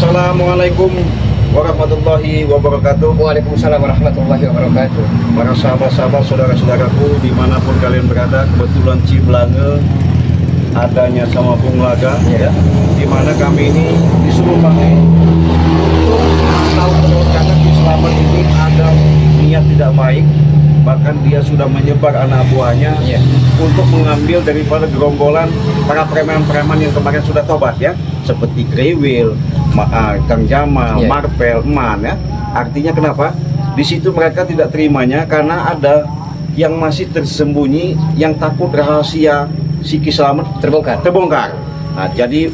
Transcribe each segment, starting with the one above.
Assalamualaikum warahmatullahi wabarakatuh. Waalaikumsalam warahmatullahi wabarakatuh. Para sahabat-sahabat, saudara-saudaraku dimanapun kalian berada, kebetulan Ciblange adanya sama Bung Laga ya, dimana kami ini disuruh pakai untuk tahu karena di Slamet ini ada niat tidak baik, bahkan dia sudah menyebar anak buahnya untuk mengambil daripada gerombolan para preman-preman yang kemarin sudah tobat ya, seperti Krewil, Kang Jamal, Marvel, Eman ya. Artinya kenapa? Di situ mereka tidak terimanya karena ada yang masih tersembunyi, yang takut rahasia Siki Slamet terbongkar. Nah, jadi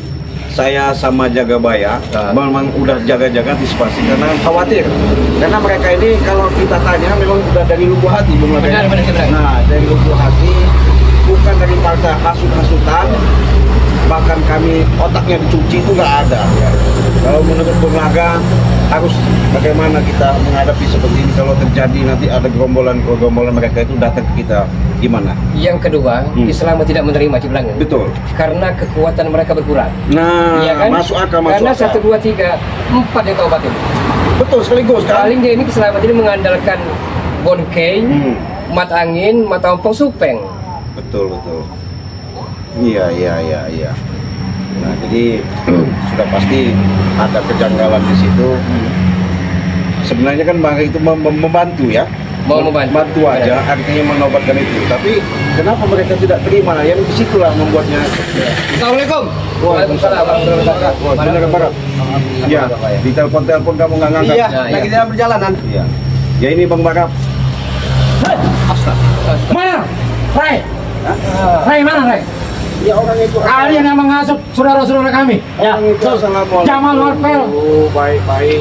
saya sama Jagabaya memang udah jaga-jaga antisipasi karena khawatir. Karena mereka ini kalau kita tanya memang udah dari lubuk hati, Bung Laga. Nah, dari lubuk hati, bukan dari partai hasut-hasutan. Bahkan kami otaknya dicuci itu nggak ada. Kalau menurut Bung Laga harus bagaimana kita menghadapi seperti ini kalau terjadi nanti ada gerombolan mereka itu datang ke kita, gimana? Yang kedua, Islam tidak menerima Ciblange. Betul. Karena kekuatan mereka berkurang. Nah, ya kan? masuk akal. Karena 1, 2, 3, 4 yang taubatin. Betul sekaligus kan? Paling dia ini Islam ini mengandalkan bonkeng, mat angin, mata ompong supeng. Betul. Iya. Nah, jadi sudah pasti ada kejanggalan di situ. Sebenarnya kan Bang itu membantu ya, membantu aja, artinya menobatkan itu. Tapi kenapa mereka tidak terima? Yang disitulah membuatnya. Assalamualaikum. Waalaikumsalam warahmatullahi wabarakatuh. Ya, di telepon kamu nggak ngangkat. Iya, lagi dalam perjalanan. Iya. Ya ini Bang Barap. Mana? Rai mana Rai? Ya orang itu. Kalian yang mengasup saudara-saudara kami. Ya. Assalamualaikum. Jamal Marvel. Baik.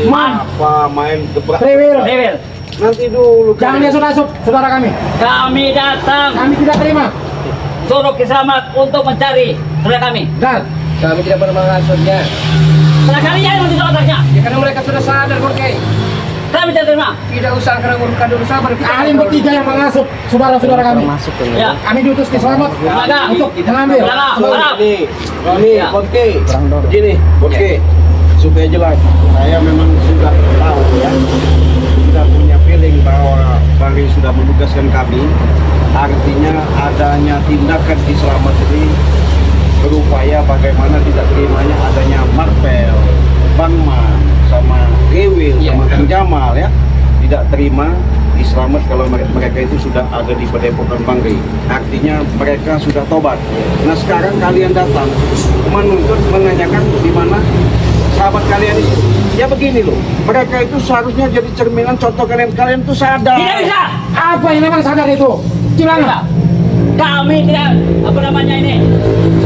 Apa main gebrak? Rewil. Nanti dulu. Jangan dia asup saudara kami. Kami datang Kami tidak terima. suruh Ki Slamet untuk mencari saudara kami. Dan Kami tidak pernah mengasutnya. Saudara kalian yang tidak otaknya. Ya karena mereka sudah sadar, bonkeng. Kami tidak terima. Tidak usah karena urukan dulu sabar. kalian bertiga yang mengasup saudara-saudara kami. Ya. Kami diutus Ki Slamet untuk mengambil. Ini Bonke. Begini, Bonke. Supaya jelas, saya memang sudah tahu ya. Sudah punya feeling bahwa Bari sudah menugaskan kami. Artinya adanya tindakan di Slamet ini berupaya bagaimana tidak terimanya adanya Marvel, Bangman, sama Rewil, sama Kang Jamal ya. Tidak terima di Slamet kalau mereka itu sudah ada di Padepokan Bangri. Artinya mereka sudah tobat. Nah sekarang kalian datang menuntut menanyakan di mana sahabat kalian itu. Ya begini loh, mereka itu seharusnya jadi cerminan contoh kalian itu sadar. Tidak bisa. Apa yang memang sadar itu? Ciblange. Tidak. Kami tidak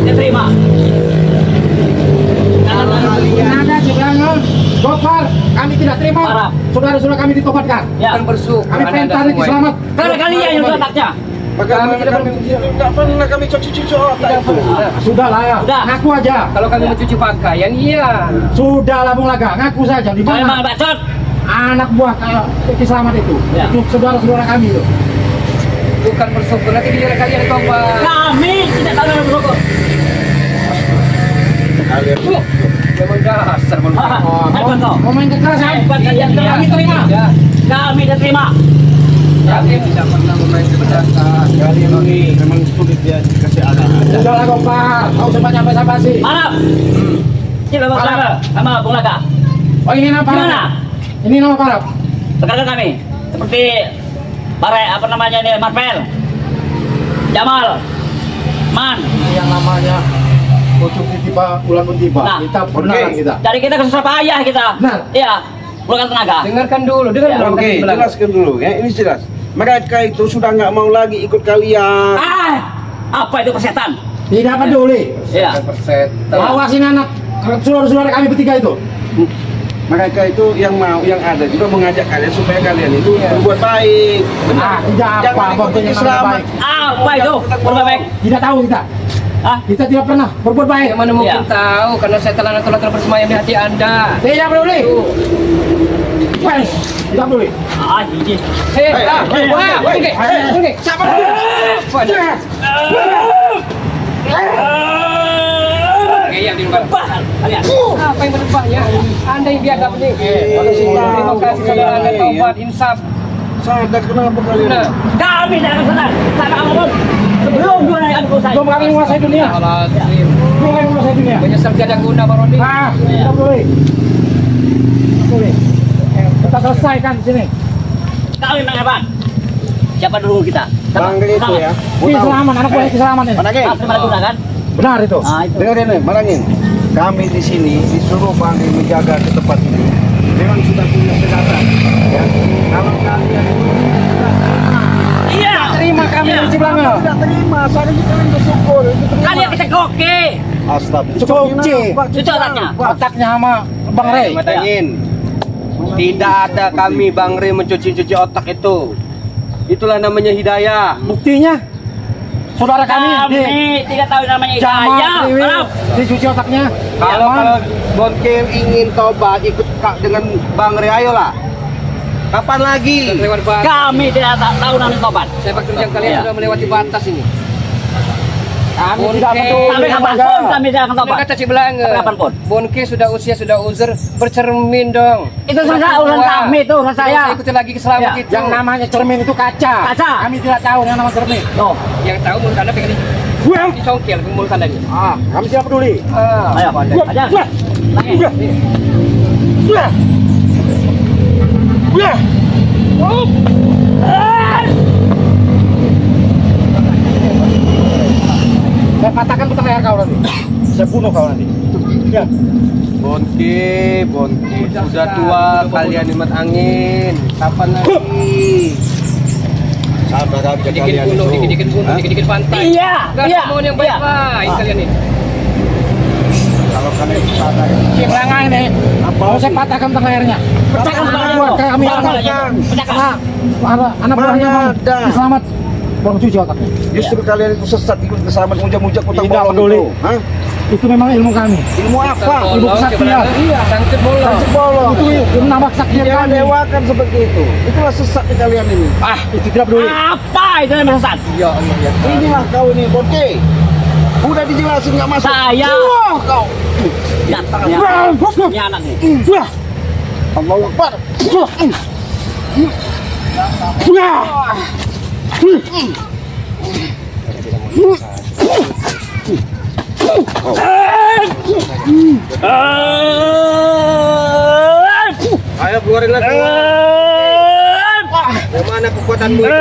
tidak terima. Ada Ciblange, Gopar, kami tidak terima. Saudara-saudara kami ditobatkan. Ya. Bukan bersyukur. Kami perintah Ki Slamet. Karena kalian yang otaknya. Kami tidak pernah kami cuci-cuci otak itu. Sudahlah, Sudah. ngaku aja. Kalau kami mencuci pakaian, iya. Sudahlah Bung Laga, ngaku saja di Memang mana bacot. anak buah Ki Slamet itu. Ya. Itu saudara-saudara kami itu. Bukan bersyukur, nanti diri kalian tobat. Kami tidak tahu yang bersyukur. Kalian Memang dasar, bonkeng. Hebat kau. Mau main kekerasan? Hebat kalian. Kami terima. Ya. Kami tidak terima. Kami tidak pernah memain kebenaran. kalian ini memang sulit ya dikasih arahan. Sudahlah Gopar, kau sempat sampai basi. Maaf. Tidak bersalah sama Bung Laga. Oh ini nama Parap. Gimana? Ini nama Parap. Rekan kami seperti apa namanya ini, Marvel, Jamal, Man. Yang namanya Ucuk tiba, ulang pun tiba. Nah, Kita pernah kita. Jadi kita kesusah payah kita. Benar. Iya. Bukan tenaga. Dengarkan dulu, Ya, Oke, jelaskan dulu ya, ini jelas. Mereka itu sudah nggak mau lagi ikut kalian. Apa itu persetan? Tidak peduli. Iya. Awasin anak saudara-saudara kami bertiga itu. Mereka itu yang mau, yang ada juga mengajak kalian supaya kalian itu berbuat baik. Ah, tidak Jangan apa, ikuti pokoknya Islam. baik. Apa itu? Berbuat baik. Tidak tahu kita. Hah? Kita tidak pernah berbuat baik. Yang mana mungkin Ya. tahu, karena setan telah bersemayam di hati Anda. Tidak peduli. Wes, tidak peduli. Jijik. Sabar. Yang Berdebah kalian. Apa yang berdebahnya? Anda yang biadab nih. Terima kasih saudara Anda taubat insaf. Sadar kenapa kalian? Nah, Kami tidak akan sadar. Sana kamu pun sebelum dua kali aku selesai. Belum kami menguasai dunia. Belum kami menguasai dunia. menyesal tiada guna Bang Rodi. Ah, tidak boleh. Tidak boleh. Kita selesaikan di sini. Kami mengapa? Siapa dulu kita? Bangre itu ya. Ki Selamat, anak buah Ki Selamat ini. Marangin. Kami guna kan? Benar itu. Ah, itu. Dengerin nih, Marangin. Kami di sini disuruh Bangre menjaga ke tempat ini. Memang sudah punya senjata. Ya. Kalau kalian Iya. Terima kami dari Ciblangel. tidak terima, seharusnya kalian bersyukur. Kalian kita koke. Astagfirullah. Cuci. Cuci otaknya. Otaknya sama Bang Rey. Matangin. Tidak ada kami Bang Rey mencuci-cuci otak itu. Itulah namanya hidayah. Buktinya saudara kami di tidak tahu namanya Jamal hidayah. Kriwil Maaf. dicuci otaknya. Kalau Aman. Bonkel ingin tobat ikut dengan Bang Rey, ayolah. Kapan lagi? Lewat batas. Kami tidak tahu namanya tobat. Sepak terjang kalian Iya. sudah melewati batas ini. Kami Bonke. tidak peduli. Sampai kapanpun kami tidak akan tobat. Kata Ciblangel. Sampai kapanpun. Bonke sudah usia sudah uzur, bercermin dong. Itu Sudah saja urusan tua. kami itu, urusan Tidak saya. usah ikuti lagi keselamat Ya. itu. Yang namanya cermin itu kaca. Kaca. Kami tidak tahu yang nama cermin. Tuh. Yang tahu mulut Anda pengen Buang. dicongkel ke mulut Anda ini. Ah, kami tidak peduli. Ayo. Aja. Buang. Lagi. Buang. Buang. Saya patahkan putar leher kau nanti. Saya bunuh kau nanti. Ya. Bonke, sudah tua kalian nikmat angin. Kapan lagi? Sabar aja Dikit kalian bunuh, itu. dikit bunuh, dikit pantai. Iya. Gak Iya. mau yang baik-baik kalian ini. Kalau kalian sadar. Ciblangel ini. Mau saya patahkan putar lehernya. Pecahkan kepala Buat kami Pecahkan. Pecahkan. anak buahnya Mana Bang. ada? Selamat. Bang cuci otaknya. Justru kalian itu sesat ikut kesalahan muja-muja kota Tidak bolong peduli. itu. Hah? Itu memang ilmu kami. Ilmu apa? Ibu kesaktian. Iya. Sangkut bolong. Sangkut bolong. Itu menambah kesaktian Jangan kami. dewakan seperti itu. Itulah sesatnya kalian ini. Ah, itu tidak peduli. Apa itu yang sesat? Ya Allah ya. Inilah kau ini, Bonke. Udah dijelasin nggak masuk. Saya. Wah, kau. Nyatanya. Ini anak nih. Wah. Allahu Akbar. Wah. Ayo keluarin lagi. Bagaimana kekuatanmu itu?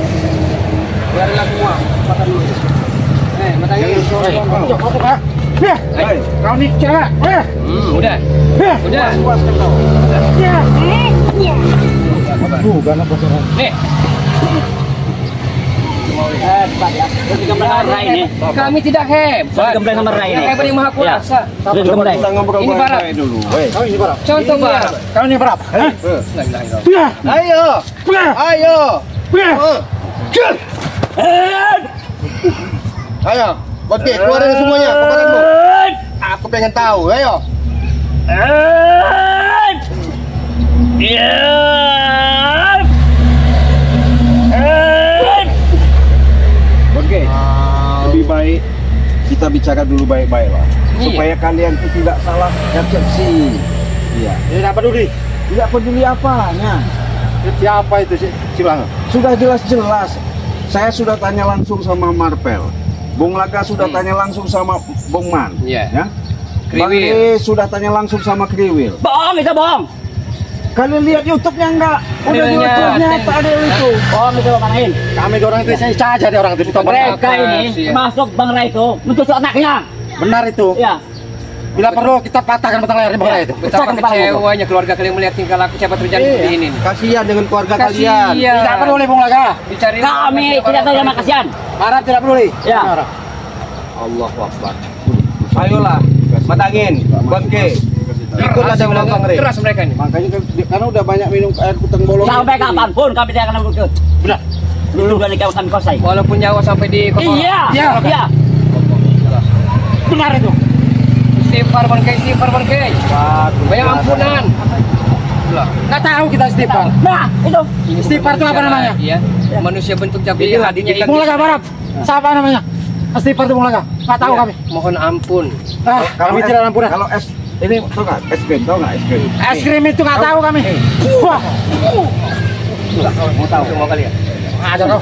Keluarin lagi semua. Kekuatanmu itu. Matangin. Hei, kau nih cewek. Udah. Udah. Puaskan kau. Bukan apa sih? Nih, Gembleng sama Rai ini. kami tidak hebat. Gembleng sama Rai Yang ini. hebat yang maha kuasa. Coba gembleng. Kita ngobrol Ini barat. baik dulu. Hei. Kau ini berapa? Contoh barat. Kau ini berapa? Hah? La ilaha illallah. Ayo. Ayo. Ayo. Bonke, keluarin semuanya kekuatanmu. Aku pengen tahu. Ayo. Bonke, lebih baik kita bicara dulu baik-baik lah. Iya. Supaya kalian itu tidak salah persepsi. Iya. Tidak peduli. Tidak peduli apanya. Siapa itu sih? Ciblangel. Sudah jelas-jelas. Saya sudah tanya langsung sama Marpel. Bung Laga sudah tanya langsung sama Bung Man. Iya. Ya. Bang Kriwil. E sudah tanya langsung sama Kriwil. Bohong itu bohong. Kalian lihat YouTube-nya enggak? Udah di Kriwilnya YouTube-nya ada. tak ada itu. Bohong itu Bang Rain. Kami orang itu saya saja di orang itu. Mereka ini Iya. masuk Bang Rai itu mentusuk anaknya. Benar itu. Ya. Bila perlu kita patahkan batang lehernya Bang Rai itu. Betapa Pecahkan kepalanya. kecewanya keluarga kalian melihat tingkah laku siapa terjadi seperti ini. Kasihan dengan keluarga kalian. Kasihan. Tidak peduli Bung Laga. Dicari Kami tidak tahu nama kasihan. Marah tidak peduli. Ya. Marah. Allahu Akbar. Ayolah, matangin, Bonke. Ikut aja sama Bang Rey. Keras mereka ini. Makanya karena udah banyak minum air kutang bolong. Sampai kapanpun kami tidak akan ikut. Benar. Dulu dari kami kosai. Walaupun nyawa sampai di Iya. Iya. Iya. Benar itu. Istighfar berkei. Banyak ampunan. Nggak tahu kita istighfar. Nah, itu. Istighfar itu apa namanya? Iya. Manusia bentuk tapi hatinya ikan. Bung Laga Barat. Siapa namanya? Istighfar itu Bung Laga. Nggak tahu kami. Mohon ampun. Kami tidak ampunan. Kalau es ini tau nggak es krim, tau nggak es krim? Es krim itu nggak tahu kami. Wah, Mau tahu mau kalian? ada kau.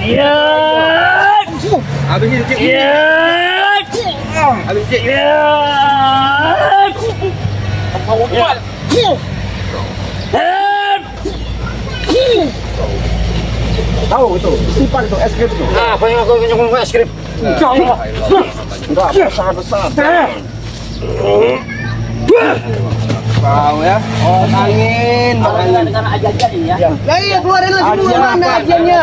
Iya. Habis ini cik. Iya. Habis cik. Iya. Tahu itu, istighfar itu es krim itu. Apa yang aku nyokong es krim? Enggak besar. Tahu ya. Oh, angin. Karena ajaran ini ya. Lah iya keluarin lagi dulu mana ajiannya?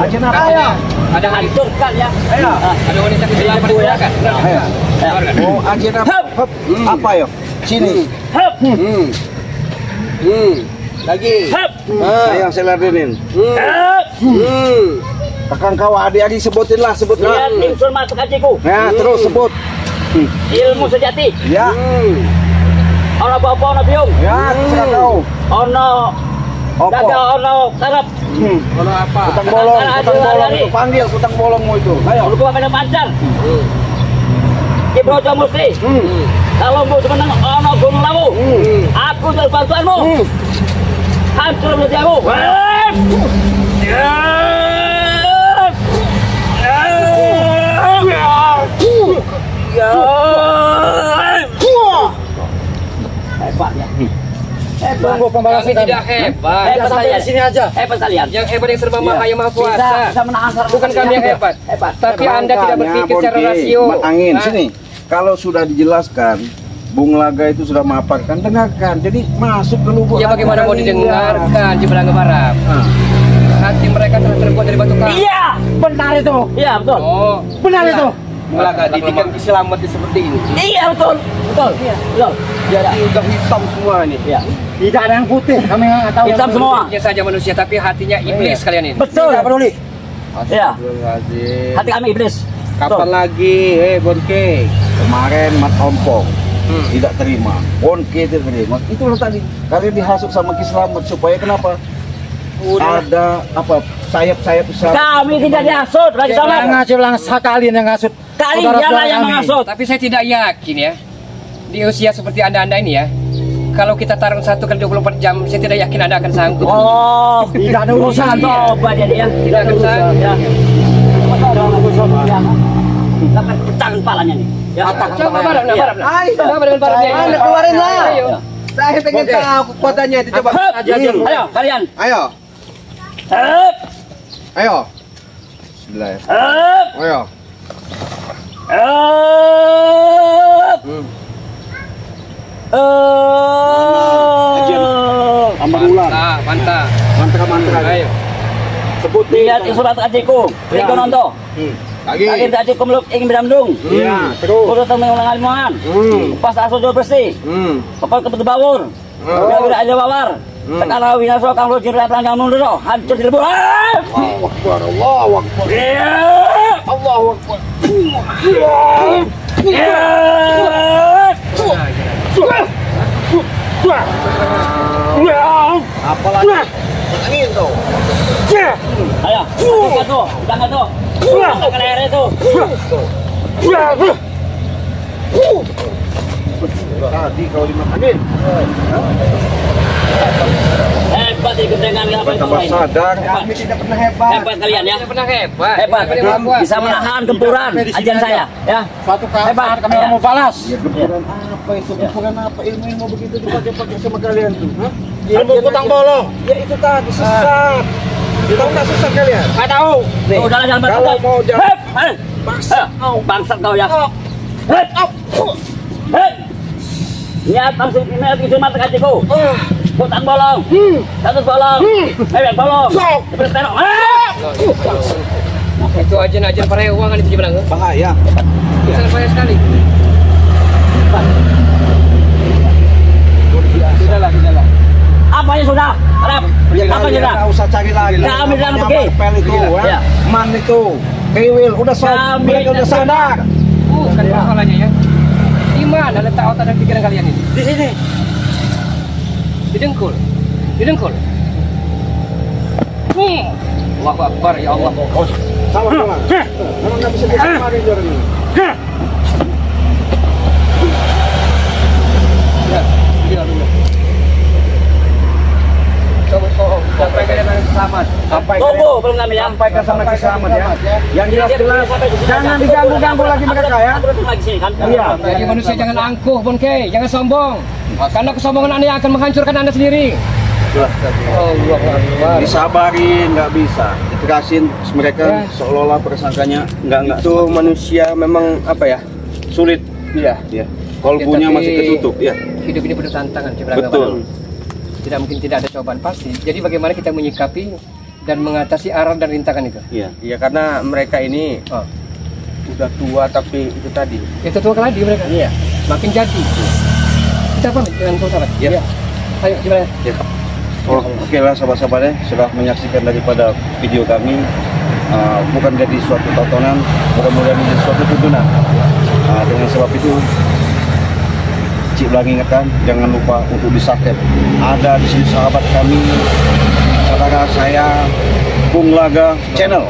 Ajian apa? Ayo. Ada hancurkan ya. Ayo. Ada wanita di lampu ya kan? Ayo. Oh, ajian apa? Hop. Apa ya? Sini. Hep. Lagi. Hep. Ayo saya ladenin. Hep. Tekan kau adik-adik sebutlah. Lihat insun masuk ajiku. Ya, terus sebut. Ilmu sejati. Ya. Ono apa ono biung. Ya, terserah kau. Ono daga Opo. ono tarap. Kalau apa? Kutang bolong itu panggil kutang bolongmu itu. Ayo. Lu gua pada pancar. Ibro Musti. Kalau mau menang ono gunung lawu. Aku dari bantuanmu. Hancur menjadi aku. Hebat ya. Tunggu pembalasan Kami tidak hebat. Hebat Sampai kalian. di sini aja. Hebat kalian. Yang hebat yang serba maha yang maha Bisa kuasa. menahan sarang Bukan kami yang hebat. Hebat. Tapi Anda tidak berpikir secara rasio. Angin Hah? sini. Kalau sudah dijelaskan, Bung Laga itu sudah memaparkan, dengarkan. Jadi masuk ke lubuk. Ya bagaimana mau didengarkan Jiblang Barat? Hati mereka telah terbuat dari batu karang. Iya. Benar itu. Iya betul. Oh, Benar itu. Melaga didikan keselamatan seperti ini. Iya betul. Betul. Iya. Betul. Iya. Ini udah hitam semua nih. Iya. Tidak ada yang putih. Kami nggak tahu. Hitam semua. Hanya saja manusia tapi hatinya iblis kalian ini. Betul. Tidak peduli. Iya. Astagfirullahaladzim. Hati kami iblis. Kapan lagi? Bonke. Kemarin Mat Ompong tidak terima, Bonke tidak terima. Itulah tadi kalian dihasut sama Ki Slamet supaya kenapa? Ada apa sayap-sayap besar. Kami tidak dihasut lagi sama. Jangan kalian yang ngasut. Kalian yang menghasut. Tapi saya tidak yakin ya. Di usia seperti Anda ini ya. Kalau kita tarung 1 kali 24 jam, saya tidak yakin Anda akan sanggup. Oh, Tidak ada urusan. coba dia ya. Tidak akan sanggup. Ya. Lakukan tangan kepalanya nih. Ya. Coba barang, barang. Ayo, barang. keluarin lah. Ayo. Saya pengen tahu kekuatannya itu coba. Ayo kalian. Ayo, Hep. ayo. Bismillah. Hep. Ayo. Hep. Mantap, mantap. Mantra. Ayo. Sebut Lihat surat ajiku. Riko nonto. Lagi. Akhir ajiku meluk ingin beramdung. Iya, terus. Kudu temen ulang alimangan. Pas asal jual bersih. Kepal kebetul bawur. Bila ada wawar. Sekarang winaso kang lo jirat langgang mundur. Hancur di lebur. Allahu Akbar. Iya. Allahu Akbar. Apalagi angin tuh. Ayo, tuh, jangan tuh. Jangan air itu. Tadi kau dimakanin. Hebat di gendengan apa itu Tambah lain. sadar. Kami tidak pernah hebat. Hebat kalian ya. Tidak pernah hebat. Hebat. Tidak pernah hebat. Bisa menahan gempuran ajian saya. Ya. Suatu Hebat. kami orang mau balas. Ya gempuran apa itu? Gempuran apa? Ilmu begitu dipakai-pakai sama kalian tuh? Hah? Ilmu kutang bolong. Ya itu tadi sesat. Tahu nggak sesat kalian? Nggak tahu. Tuh, udahlah jangan Kalau bantu. mau jalan Hep. Bangsat kau ya. Hep. Hep. Niat langsung niat itu mata kaciku. Kutang bolong. Satu bolong. Bebek bolong. Terus tenok. Itu ajen-ajen para uangan itu Jiblang. bahaya. Sangat bahaya sekali. Sudahlah. Pokoknya sudah. Arab. Apa sudah? Nggak usah cari lagi. Kami bilang Namanya pergi. Pel itu, Iya. Man itu, Kewil, udah sob, Kami mereka udah sadar. Bukan masalahnya ya. Di mana letak otak dan pikiran kalian ini? Di sini. Di dengkul. Di dengkul. Allahu Akbar ya Allah. Salah. Memang nggak bisa bersama di jalan ini. Ya, iya dulu. Sampai kalian selamat. Tunggu belum kami ya. Sampaikan sama si Selamat ya. Yang jelas jangan diganggu-ganggu lagi mereka ya. Lagi sini kan? Iya. Jadi manusia jangan angkuh, Bonke, jangan sombong. Karena kesombongan Anda akan menghancurkan Anda sendiri. Allahu Akbar. Disabarin nggak bisa. Dikasihin mereka seolah-olah persangkanya nggak. Itu manusia memang apa ya? Sulit. Iya. Ya. Kolbunya Tapi masih ketutup ya. Hidup ini penuh tantangan, Betul. Tidak mungkin tidak ada cobaan pasti. Jadi bagaimana kita menyikapi dan mengatasi arah dan rintangan itu? Iya. Iya karena mereka ini Oh, udah tua tapi itu tadi. itu tua lagi mereka. Iya. Makin jadi. Kita pamit dengan sahabat. Iya. Ayo gimana? Ya. Oh, oke lah sahabat-sahabatnya sudah menyaksikan daripada video kami. Bukan jadi suatu tontonan, mudah-mudahan menjadi suatu tuntunan. Dengan sebab itu, Cik Blang ingatkan jangan lupa untuk di-subscribe. Ada di sini sahabat kami, saudara saya Bung Laga Channel.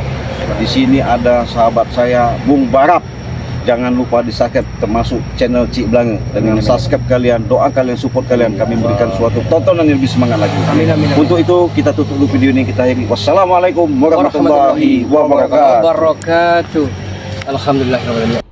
Di sini ada sahabat saya Bung Barap. Jangan lupa di-subscribe termasuk channel Cik Blang. Dengan subscribe kalian, doa kalian, support kalian, kami berikan suatu tontonan yang lebih semangat lagi. Amin, amin, amin. Untuk itu kita tutup dulu video ini, kita akhiri. Wassalamualaikum warahmatullahi wabarakatuh. Wabarakatuh. Alhamdulillah.